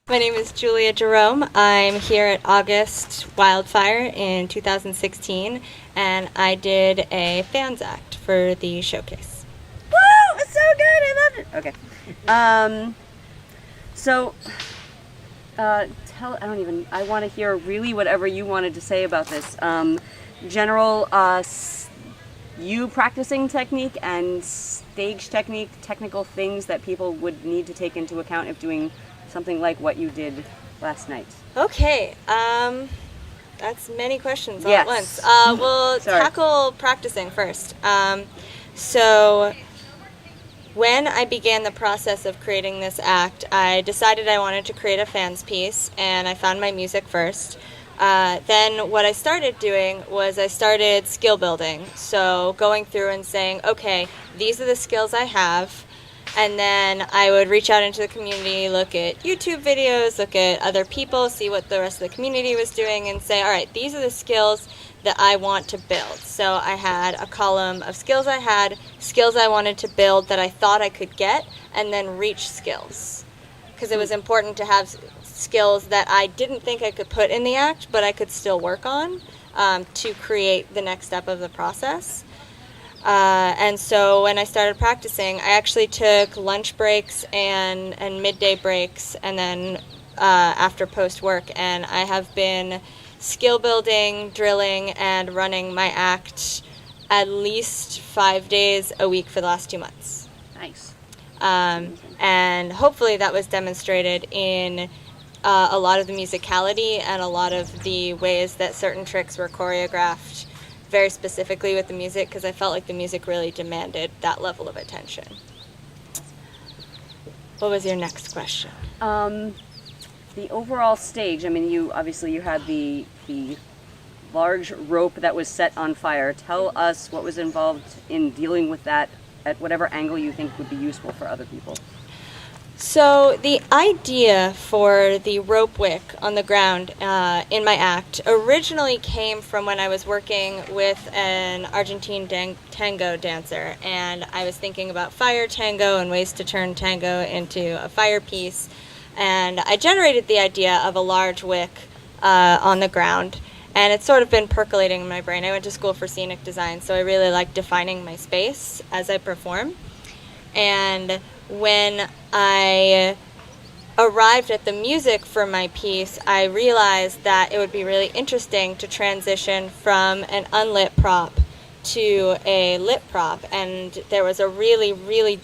My name is Julia Jerome. I'm here at August Wildfire in 2016, and I did a fans act for the showcase. Woo! It's so good! I loved it! Okay. So, I want to hear really whatever you wanted to say about this. General, you practicing technique and stage technique, technical things that people would need to take into account if doing something like what you did last night. Okay, that's many questions all Yes. at once. We'll Sorry. tackle practicing first. So when I began the process of creating this act, I decided I wanted to create a fans piece, and I found my music first. Then what I started doing was I started skill building. So going through and saying, okay, these are the skills I have. And then I would reach out into the community, look at YouTube videos, look at other people, see what the rest of the community was doing, and say, all right, these are the skills that I want to build. So I had a column of skills I had, skills I wanted to build that I thought I could get, and then reach skills. Because it was important to have skills that I didn't think I could put in the act, but I could still work on to create the next step of the process. And so when I started practicing, I actually took lunch breaks and midday breaks, and then after post-work, and I have been skill building, drilling, and running my act at least 5 days a week for the last 2 months. Nice. And hopefully that was demonstrated in a lot of the musicality and a lot of the ways that certain tricks were choreographed very specifically with the music, because I felt like the music really demanded that level of attention. What was your next question? The overall stage, I mean, you had the large rope that was set on fire. Tell us what was involved in dealing with that at whatever angle you think would be useful for other people. So the idea for the rope wick on the ground in my act originally came from when I was working with an Argentine tango dancer, and I was thinking about fire tango and ways to turn tango into a fire piece, and I generated the idea of a large wick on the ground, and it's sort of been percolating in my brain. I went to school for scenic design, so I really like defining my space as I perform, and when I arrived at the music for my piece, I realized that it would be really interesting to transition from an unlit prop to a lit prop, and there was a really, really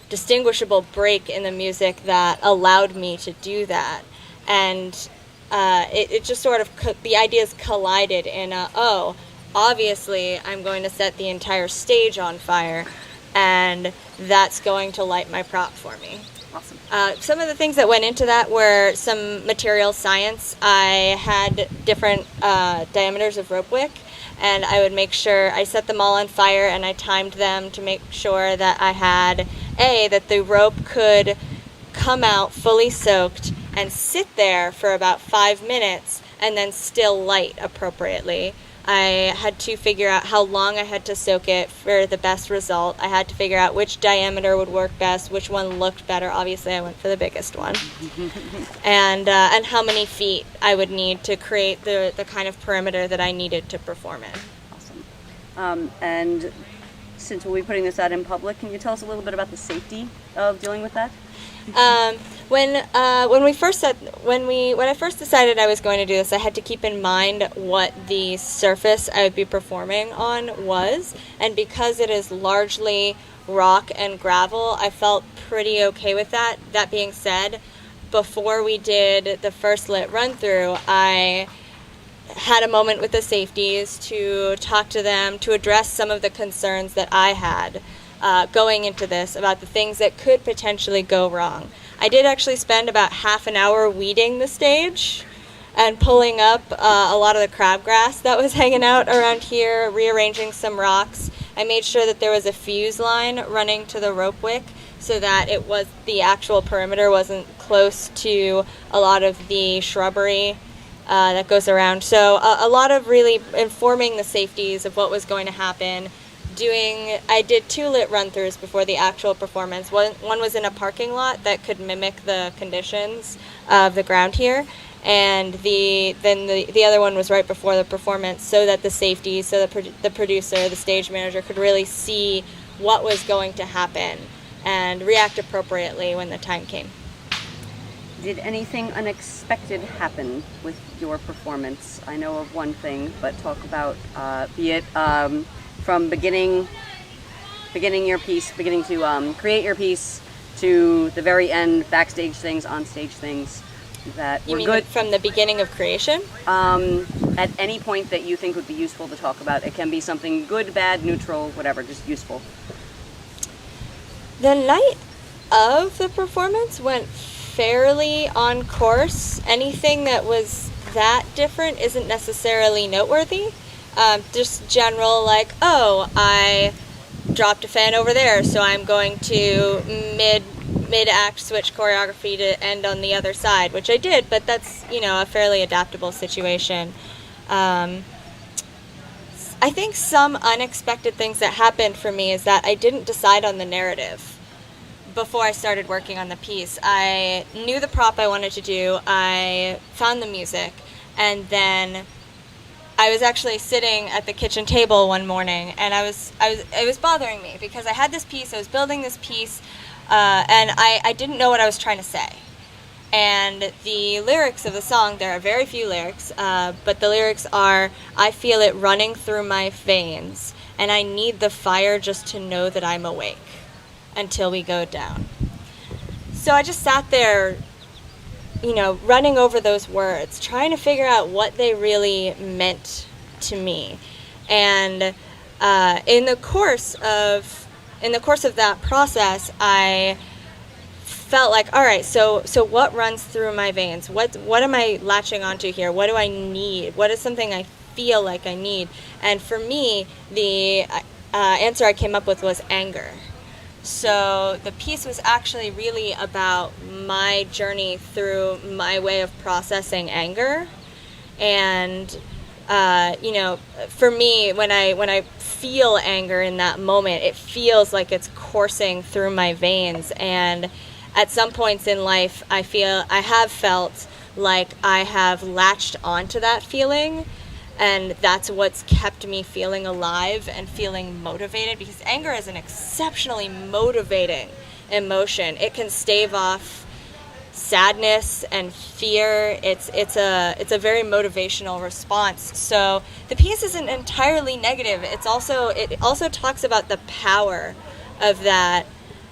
distinguishable break in the music that allowed me to do that. And it just sort of, the ideas collided in obviously I'm going to set the entire stage on fire, and that's going to light my prop for me. Awesome. Some of the things that went into that were some material science. I had different diameters of rope wick, and I would make sure I set them all on fire, and I timed them to make sure that I had, that the rope could come out fully soaked and sit there for about 5 minutes and then still light appropriately. I had to figure out how long I had to soak it for the best result. I had to figure out which diameter would work best, which one looked better. Obviously, I went for the biggest one. And how many feet I would need to create the kind of perimeter that I needed to perform in. Awesome. And since we'll be putting this out in public, can you tell us a little bit about the safety of dealing with that? When I first decided I was going to do this, I had to keep in mind what the surface I would be performing on was, and because it is largely rock and gravel, I felt pretty okay with that. That being said, before we did the first lit run through, I had a moment with the safeties to talk to them, to address some of the concerns that I had going into this about the things that could potentially go wrong. I did actually spend about half an hour weeding the stage and pulling up a lot of the crabgrass that was hanging out around here, rearranging some rocks. I made sure that there was a fuse line running to the rope wick so that the actual perimeter wasn't close to a lot of the shrubbery that goes around. So a lot of really informing the safeties of what was going to happen, I did 2 lit run-throughs before the actual performance. One was in a parking lot that could mimic the conditions of the ground here, and the other one was right before the performance, so that the safety, so the producer, the stage manager could really see what was going to happen and react appropriately when the time came. Did anything unexpected happen with your performance? I know of one thing, but talk about be it from beginning your piece, beginning to create your piece, to the very end, backstage things, on stage things that You were mean good. from the beginning of creation? At any point that you think would be useful to talk about. It can be something good, bad, neutral, whatever, just useful. The night of the performance went fairly on course. Anything that was that different isn't necessarily noteworthy. Just general, like, oh, I dropped a fan over there, so I'm going to mid-act switch choreography to end on the other side, which I did, but that's, a fairly adaptable situation. I think some unexpected things that happened for me is that I didn't decide on the narrative before I started working on the piece. I knew the prop I wanted to do, I found the music, and then I was actually sitting at the kitchen table one morning, and it was bothering me because I had this piece, I was building this piece, and I didn't know what I was trying to say. And the lyrics of the song, there are very few lyrics, but the lyrics are, I feel it running through my veins, and I need the fire just to know that I'm awake until we go down. So I just sat there, running over those words, trying to figure out what they really meant to me. And in the course of that process, I felt like, all right, so what runs through my veins? What am I latching onto here? What do I need? What is something I feel like I need? And for me, the answer I came up with was anger. So the piece was actually really about my journey through my way of processing anger. And, for me, when I feel anger in that moment, it feels like it's coursing through my veins. And at some points in life, I have felt like I have latched onto that feeling, and that's what's kept me feeling alive and feeling motivated, because anger is an exceptionally motivating emotion. It can stave off sadness and fear. It's a very motivational response. So the piece isn't entirely negative. It also talks about the power of that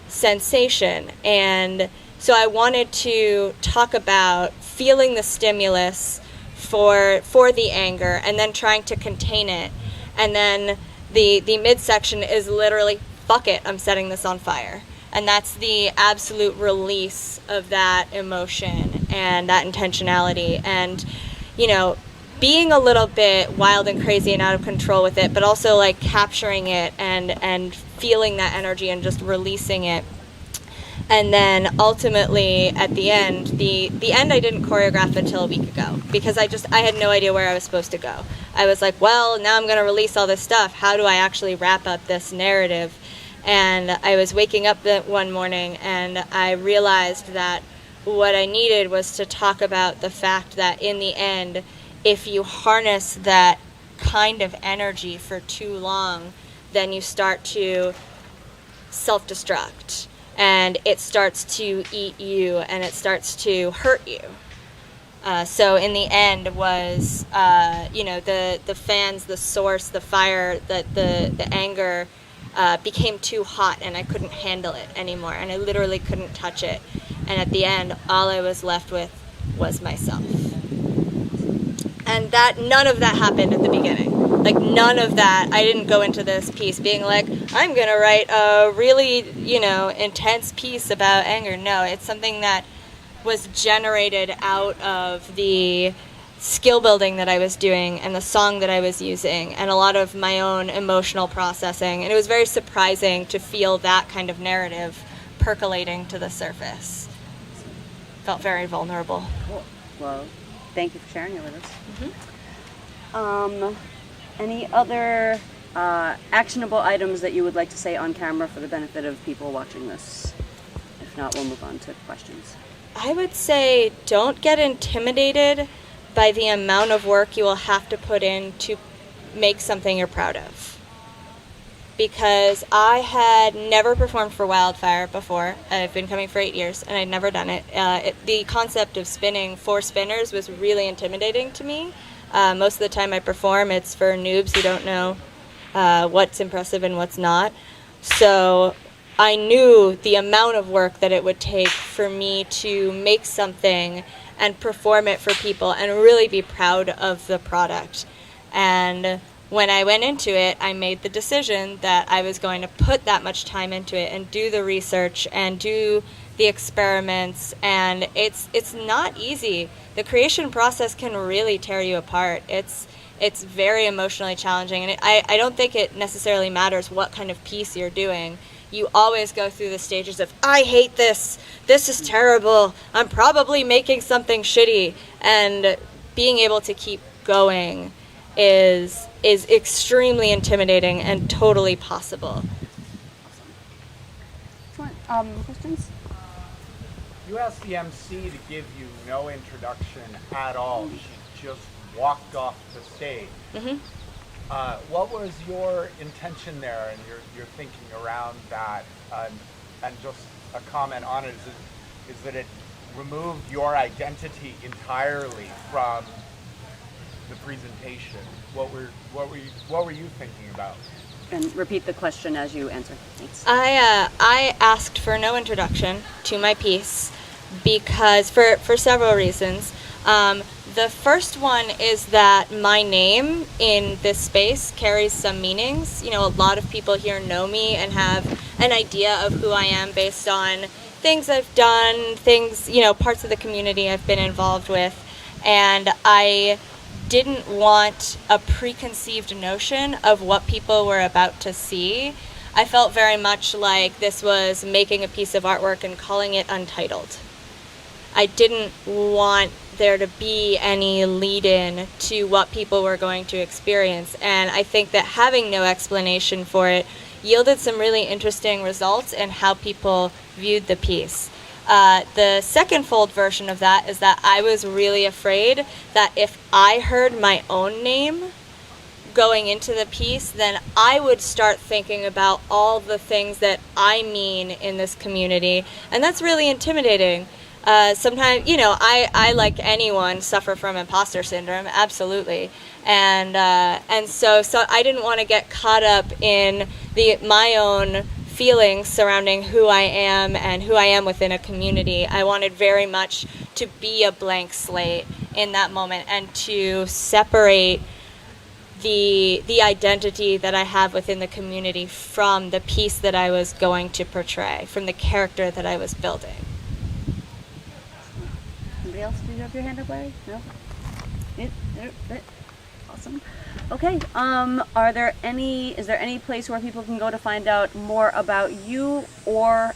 sensation. And so I wanted to talk about feeling the stimulus for the anger, and then trying to contain it. And then the midsection is literally, fuck it, I'm setting this on fire. And that's the absolute release of that emotion and that intentionality. And, being a little bit wild and crazy and out of control with it, but also like capturing it and feeling that energy and just releasing it. And then ultimately at the end, the end I didn't choreograph until a week ago, because I had no idea where I was supposed to go. I was like, well, now I'm going to release all this stuff. How do I actually wrap up this narrative? And I was waking up one morning and I realized that what I needed was to talk about the fact that in the end, if you harness that kind of energy for too long, then you start to self-destruct. And it starts to eat you, and it starts to hurt you. So in the end was, the fans, the source, the fire, the anger became too hot, and I couldn't handle it anymore, and I literally couldn't touch it. And at the end, all I was left with was myself. And none of that happened at the beginning. Like, none of that. I didn't go into this piece being like, I'm going to write a really, intense piece about anger. No, it's something that was generated out of the skill building that I was doing and the song that I was using and a lot of my own emotional processing. And it was very surprising to feel that kind of narrative percolating to the surface. Felt very vulnerable. Cool. Well, thank you for sharing it with us. Mm-hmm. Any other Actionable items that you would like to say on camera for the benefit of people watching this. If not, we'll move on to questions. I would say don't get intimidated by the amount of work you will have to put in to make something you're proud of. Because I had never performed for Wildfire before. I've been coming for 8 years, and I'd never done it. The concept of spinning 4 spinners was really intimidating to me. Most of the time I perform, it's for noobs who don't know what's impressive and what's not. So I knew the amount of work that it would take for me to make something and perform it for people and really be proud of the product. And when I went into it, I made the decision that I was going to put that much time into it and do the research and do the experiments, and it's not easy. The creation process can really tear you apart. It's very emotionally challenging, and I don't think it necessarily matters what kind of piece you're doing. You always go through the stages of, I hate this is terrible, I'm probably making something shitty, and being able to keep going is extremely intimidating and totally possible. Excellent. Questions? You asked the MC to give you no introduction at all. She just walked off the stage. Mm-hmm. What was your intention there and your thinking around that? And just a comment on it is that it removed your identity entirely from the presentation. What were you thinking about? And repeat the question as you answer. Thanks. I asked for no introduction to my piece because for several reasons. The first one is that my name in this space carries some meanings. You know, a lot of people here know me and have an idea of who I am based on things I've done, things, you know, parts of the community I've been involved with. And I didn't want a preconceived notion of what people were about to see. I felt very much like this was making a piece of artwork and calling it untitled. I didn't want there to be any lead-in to what people were going to experience, and I think that having no explanation for it yielded some really interesting results in how people viewed the piece. The second fold version of that is that I was really afraid that if I heard my own name going into the piece, then I would start thinking about all the things that I mean in this community, and that's really intimidating. Sometimes, you know, I like anyone suffer from imposter syndrome, absolutely, and so I didn't want to get caught up in my own feelings surrounding who I am and who I am within a community. I wanted very much to be a blank slate in that moment and to separate the identity that I have within the community from the piece that I was going to portray, from the character that I was building. Anybody else? Did you have your hand up, Larry? No? Awesome. Okay. Is there any place where people can go to find out more about you or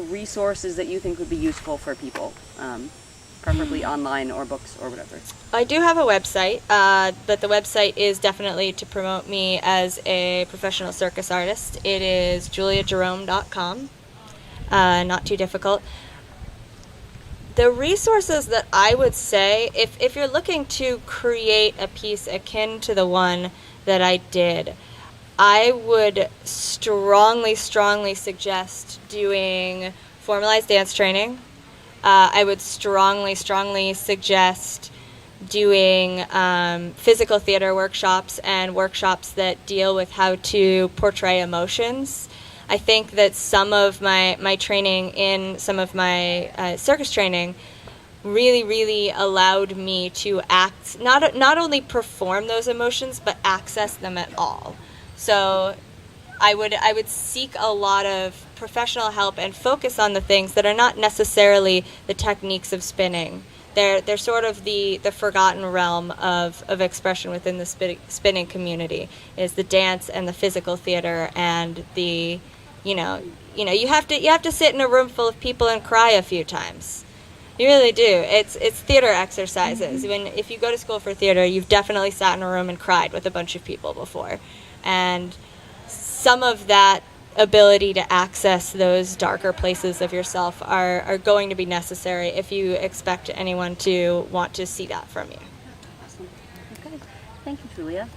resources that you think would be useful for people? Preferably online or books or whatever. I do have a website, but the website is definitely to promote me as a professional circus artist. It is juliajerome.com. Not too difficult. The resources that I would say, if you're looking to create a piece akin to the one that I did, I would strongly suggest doing formalized dance training. I would strongly suggest doing physical theater workshops and workshops that deal with how to portray emotions. I think that some of my training in some of my circus training really allowed me to act, not only perform those emotions, but access them at all. So I would seek a lot of professional help and focus on the things that are not necessarily the techniques of spinning. They're sort of the forgotten realm of expression within the spinning community, is the dance and the physical theater and the you have to sit in a room full of people and cry a few times. You really do. It's theater exercises. If you go to school for theater, you've definitely sat in a room and cried with a bunch of people before. And some of that ability to access those darker places of yourself are going to be necessary if you expect anyone to want to see that from you. Awesome. Okay. Thank you, Julia.